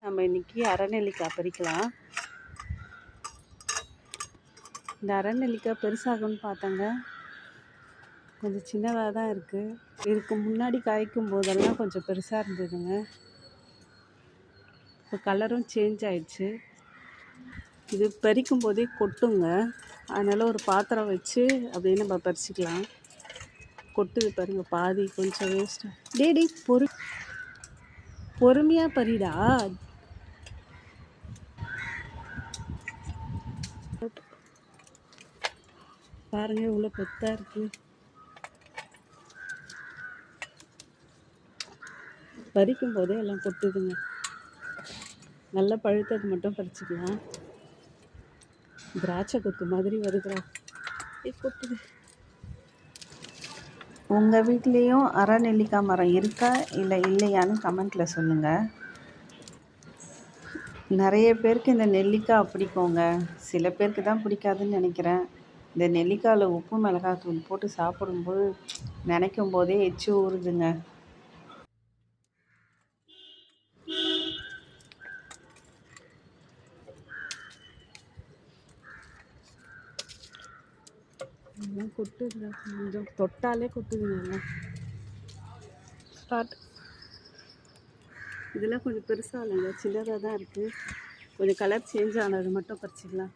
நம்ம இன்றைக்கி அரைநெல்லிக்காய் பறிக்கலாம். இந்த அரைநெல்லிக்காய் பெருசாகும்னு பார்த்தாங்க, கொஞ்சம் சின்னதாக தான் இருக்குது. இதுக்கு முன்னாடி காய்க்கும் போதெல்லாம் கொஞ்சம் பெருசாக இருந்ததுங்க. இப்போ கலரும் சேஞ்ச் ஆயிடுச்சு. இது பறிக்கும் போதே கொட்டுங்க, அதனால் ஒரு பாத்திரம் வச்சு அப்படியே நம்ம பறிச்சிக்கலாம். கொட்டுது பாருங்க, பாதி கொஞ்சம் வேஸ்ட்டாக. டேடி பொறுமையாக பறிடா. பாருங்க இவ்வளோ பெத்தா இருக்கு. பறிக்கும் போதே எல்லாம் கொட்டுதுங்க. நல்லா பழுத்தது மட்டும் பறிச்சுக்கலாம். திராட்சை கொத்து மாதிரி வருதுடா, கொட்டுது. உங்கள் வீட்லேயும் அரைநெல்லிக்காய் மரம் இருக்கா இல்லை இல்லையான்னு கமெண்ட்டில் சொல்லுங்கள். நிறைய பேருக்கு இந்த நெல்லிக்காய் பிடிக்குங்க, சில பேருக்கு தான் பிடிக்காதுன்னு நினைக்கிறேன். இந்த நெல்லிக்காயில் உப்பு மிளகாத்தூள் போட்டு சாப்பிடும்போது நினைக்கும் போதே எச்சி ஊறுதுங்க. எல்லாம் கொட்டுதுங்க, கொஞ்சம் தொட்டாலே கொட்டுதுங்க எல்லாம். ஸ்டார்ட். இதெல்லாம் கொஞ்சம் பெருசாக இல்லைங்க, சின்னதாக தான் இருக்குது. கொஞ்சம் கலர் சேஞ்ச் ஆனது மட்டும் பறிச்சிக்கலாம்.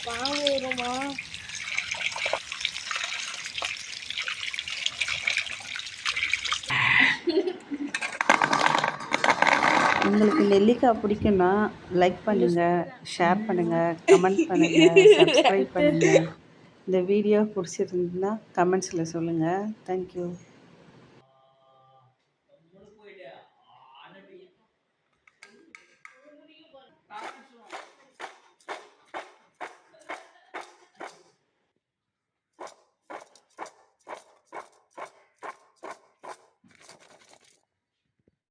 பாவமா உங்களுக்கு நெல்லிக்காய் பிடிக்குன்னா லைக் பண்ணுங்கள், ஷேர் பண்ணுங்கள், கமெண்ட் பண்ணுங்கள், சப்ஸ்கிரைப் பண்ணுங்கள். இந்த வீடியோ பிடிச்சிருந்ததுன்னா கமெண்ட்ஸில் சொல்லுங்கள். தேங்க்யூ.